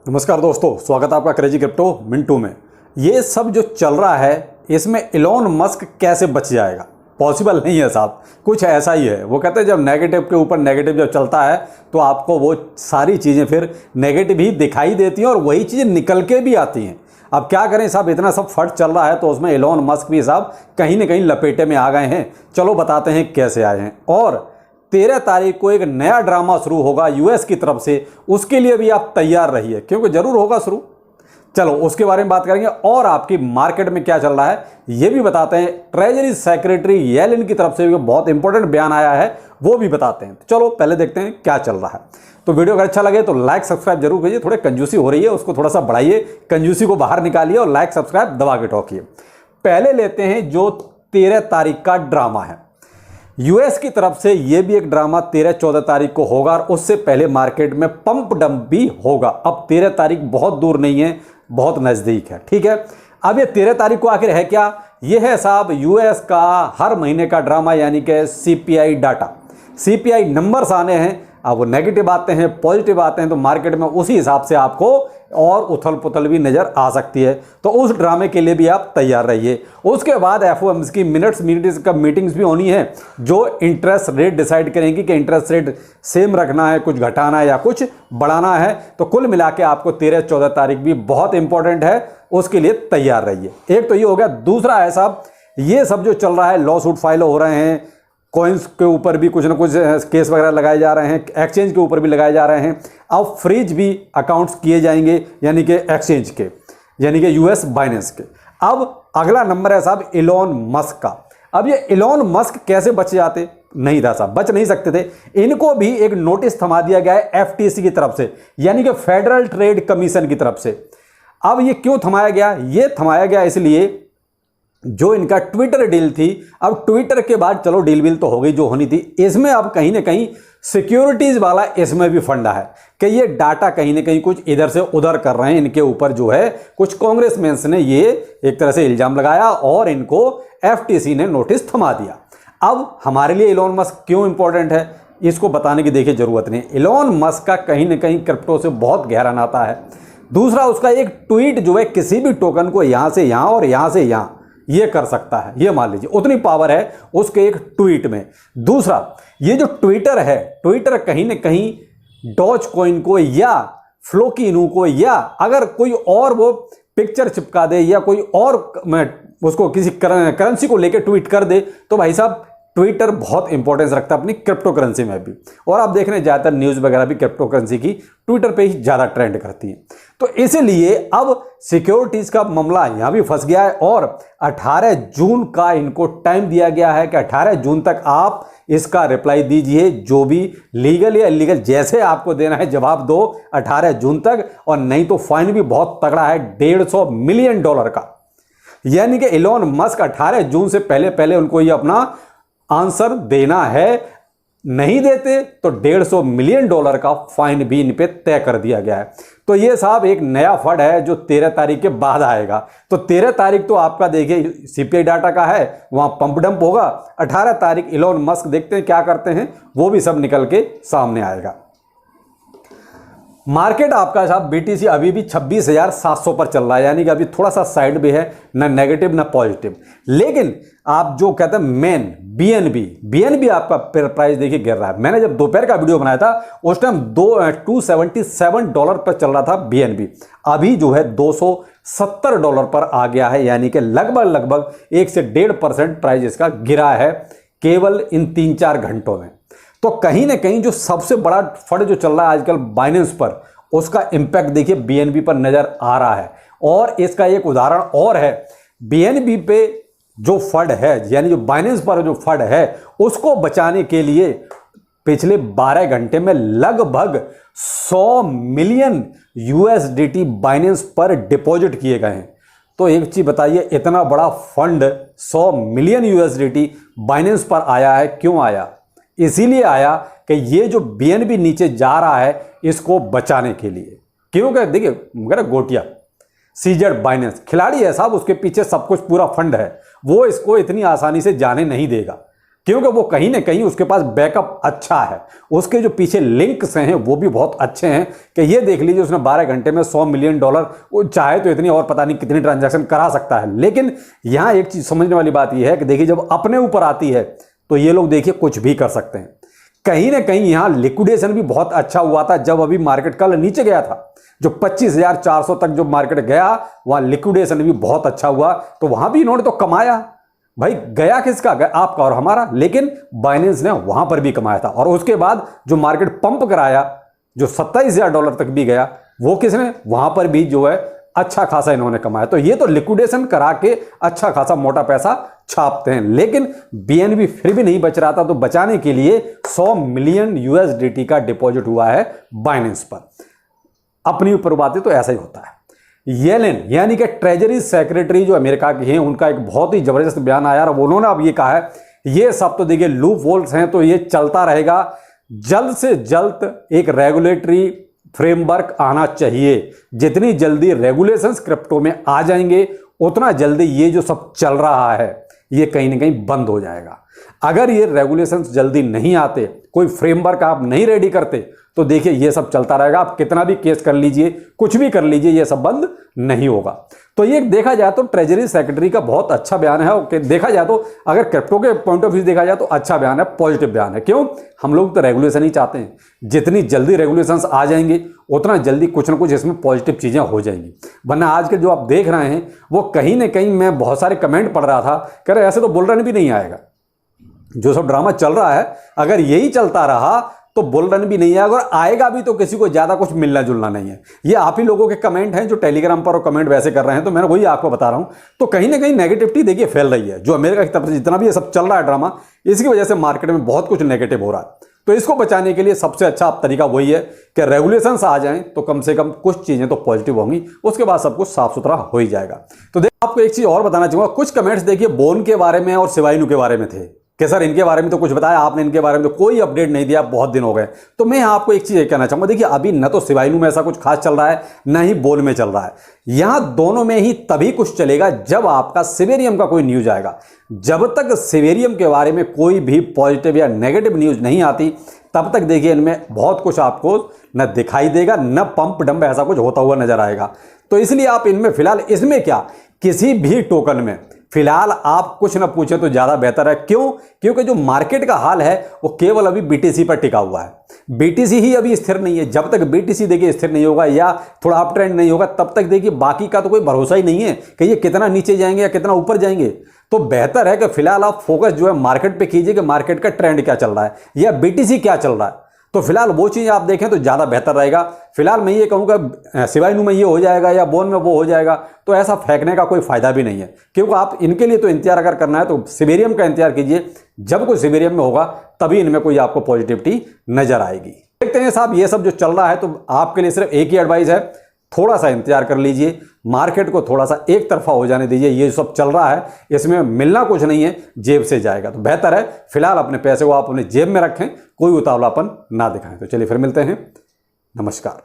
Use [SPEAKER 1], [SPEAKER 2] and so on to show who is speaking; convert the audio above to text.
[SPEAKER 1] नमस्कार दोस्तों, स्वागत है आपका क्रेजी क्रिप्टो मिंटू में। ये सब जो चल रहा है इसमें इलॉन मस्क कैसे बच जाएगा? पॉसिबल नहीं है साहब। कुछ ऐसा ही है। वो कहते हैं जब नेगेटिव के ऊपर नेगेटिव जब चलता है तो आपको वो सारी चीज़ें फिर नेगेटिव ही दिखाई देती हैं और वही चीज़ें निकल के भी आती हैं। अब क्या करें साहब, इतना सब फट चल रहा है तो उसमें इलॉन मस्क भी साहब कहीं ना कहीं लपेटे में आ गए हैं। चलो बताते हैं कैसे आए हैं। और 13 तारीख को एक नया ड्रामा शुरू होगा यूएस की तरफ से, उसके लिए भी आप तैयार रहिए क्योंकि जरूर होगा शुरू। चलो उसके बारे में बात करेंगे और आपकी मार्केट में क्या चल रहा है ये भी बताते हैं। ट्रेजरी सेक्रेटरी येलेन की तरफ से भी बहुत इंपॉर्टेंट बयान आया है, वो भी बताते हैं। तो चलो पहले देखते हैं क्या चल रहा है। तो वीडियो अगर अच्छा लगे तो लाइक सब्सक्राइब जरूर कीजिए। थोड़े कंजूसी हो रही है, उसको थोड़ा सा बढ़ाइए, कंजूसी को बाहर निकालिए और लाइक सब्सक्राइब दबा के ठोकिए। पहले लेते हैं जो 13 तारीख का ड्रामा है यूएस की तरफ से। ये भी एक ड्रामा 13-14 तारीख को होगा और उससे पहले मार्केट में पंप डंप भी होगा। अब 13 तारीख बहुत दूर नहीं है, बहुत नज़दीक है। ठीक है, अब ये 13 तारीख को आखिर है क्या? ये है साहब यूएस का हर महीने का ड्रामा, यानी कि सीपीआई डाटा, सीपीआई नंबर्स आने हैं। अब वो नेगेटिव आते हैं, पॉजिटिव आते हैं, तो मार्केट में उसी हिसाब से आपको और उथल पुथल भी नज़र आ सकती है। तो उस ड्रामे के लिए भी आप तैयार रहिए। उसके बाद एफओएमसी की मिनट्स का मीटिंग्स भी होनी है जो इंटरेस्ट रेट डिसाइड करेंगी कि इंटरेस्ट रेट सेम रखना है, कुछ घटाना है या कुछ बढ़ाना है। तो कुल मिला के आपको 13-14 तारीख भी बहुत इंपॉर्टेंट है, उसके लिए तैयार रहिए। एक तो ये हो गया। दूसरा है साहब, ये सब जो चल रहा है, लॉ सूट फाइल हो रहे हैं, कॉइन्स के ऊपर भी कुछ ना कुछ केस वगैरह लगाए जा रहे हैं, एक्सचेंज के ऊपर भी लगाए जा रहे हैं। अब फ्रीज भी अकाउंट्स किए जाएंगे, यानी कि एक्सचेंज के, यानी कि यूएस बाइनेंस के। अब अगला नंबर है साहब इलॉन मस्क का। अब ये इलॉन मस्क कैसे बच जाते? नहीं था साहब, बच नहीं सकते थे। इनको भी एक नोटिस थमा दिया गया है एफटीसी की तरफ से, यानी कि फेडरल ट्रेड कमीशन की तरफ से। अब ये क्यों थमाया गया? ये थमाया गया इसलिए जो इनका ट्विटर डील थी, अब ट्विटर के बाद चलो डील विल तो हो गई जो होनी थी, इसमें अब कहीं ना कहीं सिक्योरिटीज वाला इसमें भी फंडा है कि ये डाटा कहीं ना कहीं कुछ इधर से उधर कर रहे हैं। इनके ऊपर जो है कुछ कांग्रेसमैन्स ने ये एक तरह से इल्जाम लगाया और इनको एफटीसी ने नोटिस थमा दिया। अब हमारे लिए इलॉन मस्क क्यों इंपॉर्टेंट है इसको बताने की देखिए जरूरत नहीं। इलॉन मस्क का कहीं ना कहीं क्रिप्टो से बहुत गहरा नाता है। दूसरा, उसका एक ट्वीट जो है किसी भी टोकन को यहां से यहां और यहां से यहां ये कर सकता है। ये मान लीजिए उतनी पावर है उसके एक ट्वीट में। दूसरा, ये जो ट्विटर है, ट्विटर कहीं ना कहीं डॉज कॉइन को या फ्लोकिनू को या अगर कोई और वो पिक्चर चिपका दे या कोई और उसको किसी करेंसी को लेकर ट्वीट कर दे तो भाई साहब ट्विटर बहुत इंपॉर्टेंस रखता है अपनी क्रिप्टो करेंसी में भी। और आप देख रहे हैं ज़्यादातर न्यूज़ वगैरह भी क्रिप्टो करेंसी की ट्विटर पे ही ज़्यादा ट्रेंड करती है। तो इसीलिए अब सिक्योरिटीज़ का मामला यहाँ भी फंस गया है और 18 जून का इनको टाइम दिया गया है कि 18 जून तक आप इसका रिप्लाई दीजिए। जो भी लीगल या इलीगल जैसे आपको देना है जवाब दो 18 जून तक, और नहीं तो फाइन भी बहुत तगड़ा है $150 मिलियन का। यानी कि इलॉन मस्क 18 जून से पहले पहले उनको ये अपना आंसर देना है। नहीं देते तो $150 मिलियन का फाइन भी इन पे तय कर दिया गया है। तो ये साहब एक नया फंड है जो 13 तारीख के बाद आएगा। तो 13 तारीख तो आपका देखिए सीपीआई डाटा का है, वहां पंप डंप होगा। 18 तारीख इलॉन मस्क देखते हैं क्या करते हैं, वो भी सब निकल के सामने आएगा। मार्केट आपका साहब बीटीसी अभी भी 26,700 पर चल रहा है, यानी कि अभी थोड़ा सा साइड भी है, ना नेगेटिव ना पॉजिटिव। लेकिन आप जो कहते हैं मेन बीएनबी आपका प्राइस देखिए गिर रहा है। मैंने जब दोपहर का वीडियो बनाया था उस टाइम $277 पर चल रहा था बीएनबी, अभी जो है $270 पर आ गया है, यानी कि लगभग 1 से 1.5% प्राइस इसका गिरा है केवल इन 3-4 घंटों में। तो कहीं ना कहीं जो सबसे बड़ा फंड जो चल रहा है आजकल बाइनेंस पर, उसका इंपैक्ट देखिए बीएनबी पर नजर आ रहा है। और इसका एक उदाहरण और है, बीएनबी पे जो फंड है, यानी जो बाइनेंस पर जो फंड है, उसको बचाने के लिए पिछले 12 घंटे में लगभग 100 मिलियन यूएसडीटी बाइनेंस पर डिपॉजिट किए गए हैं। तो एक चीज बताइए, इतना बड़ा फंड 100 मिलियन यूएसडीटी बाइनेंस पर आया है। क्यों आया? इसीलिए आया कि ये जो बीएनबी नीचे जा रहा है इसको बचाने के लिए। क्योंकि देखिए मगर गोटिया सीजेड बाइनेंस खिलाड़ी है साहब, उसके पीछे सब कुछ पूरा फंड है, वो इसको इतनी आसानी से जाने नहीं देगा। क्योंकि वो कहीं ना कहीं उसके पास बैकअप अच्छा है, उसके जो पीछे लिंक्स हैं वो भी बहुत अच्छे हैं कि ये देख लीजिए उसने 12 घंटे में $100 मिलियन, वो चाहे तो इतनी और पता नहीं कितनी ट्रांजैक्शन करा सकता है। लेकिन यहाँ एक चीज़ समझने वाली बात यह है कि देखिए जब अपने ऊपर आती है तो ये लोग देखिए कुछ भी कर सकते हैं। कहीं ना कहीं यहाँ लिक्विडेशन भी बहुत अच्छा हुआ था जब अभी मार्केट कल नीचे गया था, जो 25,400 तक जो मार्केट गया वहाँ लिक्विडेशन भी बहुत अच्छा हुआ, तो वहाँ भी इन्होंने तो कमाया। भाई गया किसका, गया आपका और हमारा, लेकिन बाइनेंस ने वहां पर भी कमाया था। और उसके बाद जो मार्केट पंप कराया जो $27,000 तक भी गया, वो किसने, वहां पर भी जो है अच्छा खासा इन्होंने कमाया। तो ये तो लिक्विडेशन करा के अच्छा खासा मोटा पैसा छापते हैं। लेकिन बीएनबी फिर भी नहीं बच रहा था, तो बचाने के लिए $100 मिलियन USDT का डिपॉजिट हुआ है बाइनेंस पर। अपनी ऊपर बातें तो ऐसा ही होता है। येलेन यानी कि ट्रेजरी सेक्रेटरी जो अमेरिका के हैं, उनका एक बहुत ही जबरदस्त बयान आया और उन्होंने अब ये कहा है ये सब तो देखिए लूप होल्स हैं, तो ये चलता रहेगा, जल्द से जल्द एक रेगुलेटरी फ्रेमवर्क आना चाहिए। जितनी जल्दी रेगुलेशंस क्रिप्टो में आ जाएंगे उतना जल्दी ये जो सब चल रहा है ये कहीं ना कहीं बंद हो जाएगा। अगर ये रेगुलेशंस जल्दी नहीं आते, कोई फ्रेमवर्क आप नहीं रेडी करते, तो देखिए ये सब चलता रहेगा। आप कितना भी केस कर लीजिए, कुछ भी कर लीजिए, ये सब बंद नहीं होगा। तो ये देखा जाए तो ट्रेजरी सेक्रेटरी का बहुत अच्छा बयान है। ओके, देखा जाए तो अगर क्रिप्टो के पॉइंट ऑफ व्यू देखा जाए तो अच्छा बयान है, पॉजिटिव बयान है। क्यों, हम लोग तो रेगुलेशन ही चाहते हैं। जितनी जल्दी रेगुलेशंस आ जाएंगे उतना जल्दी कुछ ना कुछ इसमें पॉजिटिव चीजें हो जाएंगी। वरना आज के जो आप देख रहे हैं वो कहीं ना कहीं, मैं बहुत सारे कमेंट पढ़ रहा था, कह रहे ऐसे तो बुल भी नहीं आएगा। जो सब ड्रामा चल रहा है अगर यही चलता रहा तो बुल रन भी नहीं आएगा, और आएगा भी तो किसी को ज्यादा कुछ मिलना जुलना नहीं है। ये आप ही लोगों के कमेंट हैं जो टेलीग्राम पर और कमेंट वैसे कर रहे हैं, तो मैं वही आपको बता रहा हूं। तो कहीं ना कहीं नेगेटिविटी देखिए फैल रही है, जो अमेरिका की तरफ से जितना भी ये सब चल रहा है ड्रामा, इसकी वजह से मार्केट में बहुत कुछ नेगेटिव हो रहा है। तो इसको बचाने के लिए सबसे अच्छा तरीका वही है कि रेगुलेशंस आ जाएं तो कम से कम कुछ चीजें तो पॉजिटिव होंगी, उसके बाद सब कुछ साफ सुथरा हो ही जाएगा। तो देखिए आपको एक चीज और बताना चाहूंगा, कुछ कमेंट्स देखिए बोन के बारे में और शिबाइनू के बारे में थे कि सर इनके बारे में तो कुछ बताया आपने, इनके बारे में तो कोई अपडेट नहीं दिया, बहुत दिन हो गए। तो मैं आपको एक चीज कहना चाहूंगा, देखिए अभी न तो शिबाइनू में ऐसा कुछ खास चल रहा है, न ही बोन में चल रहा है। यहां दोनों में ही तभी कुछ चलेगा जब आपका सिवेरियम का कोई न्यूज आएगा। जब तक सिवेरियम के बारे में कोई भी पॉजिटिव या नेगेटिव न्यूज नहीं आती, तब तक देखिए इनमें बहुत कुछ आपको न दिखाई देगा, न पंप डंप ऐसा कुछ होता हुआ नजर आएगा। तो इसलिए आप इनमें फिलहाल, इसमें क्या, किसी भी टोकन में फिलहाल आप कुछ ना पूछे तो ज्यादा बेहतर है। क्यों, क्योंकि जो मार्केट का हाल है वो केवल अभी बीटीसी पर टिका हुआ है। बीटीसी ही अभी स्थिर नहीं है। जब तक बीटीसी देखिए स्थिर नहीं होगा या थोड़ा अप ट्रेंड नहीं होगा, तब तक देखिए बाकी का तो कोई भरोसा ही नहीं है कि ये कितना नीचे जाएंगे या कितना ऊपर जाएंगे। तो बेहतर है कि फिलहाल आप फोकस जो है मार्केट पे कीजिए कि मार्केट का ट्रेंड क्या चल रहा है या बीटीसी क्या चल रहा है। तो फिलहाल वो चीज़ आप देखें तो ज़्यादा बेहतर रहेगा। फिलहाल मैं ये कहूँगा शिबाइनू में ये हो जाएगा या बोन में वो हो जाएगा, तो ऐसा फेंकने का कोई फायदा भी नहीं है। क्योंकि आप इनके लिए तो इंतजार अगर करना है तो सिवेरियम का इंतजार कीजिए। जब कोई सिवेरियम में होगा तभी इनमें कोई आपको पॉजिटिविटी नजर आएगी। देखते हैं साहब, ये सब जो चल रहा है तो आपके लिए सिर्फ एक ही एडवाइस है, थोड़ा सा इंतजार कर लीजिए, मार्केट को थोड़ा सा एक तरफा हो जाने दीजिए। ये सब चल रहा है इसमें मिलना कुछ नहीं है, जेब से जाएगा। तो बेहतर है फिलहाल अपने पैसे को आप अपने जेब में रखें, कोई उतावलापन ना दिखाएं। तो चलिए फिर मिलते हैं, नमस्कार।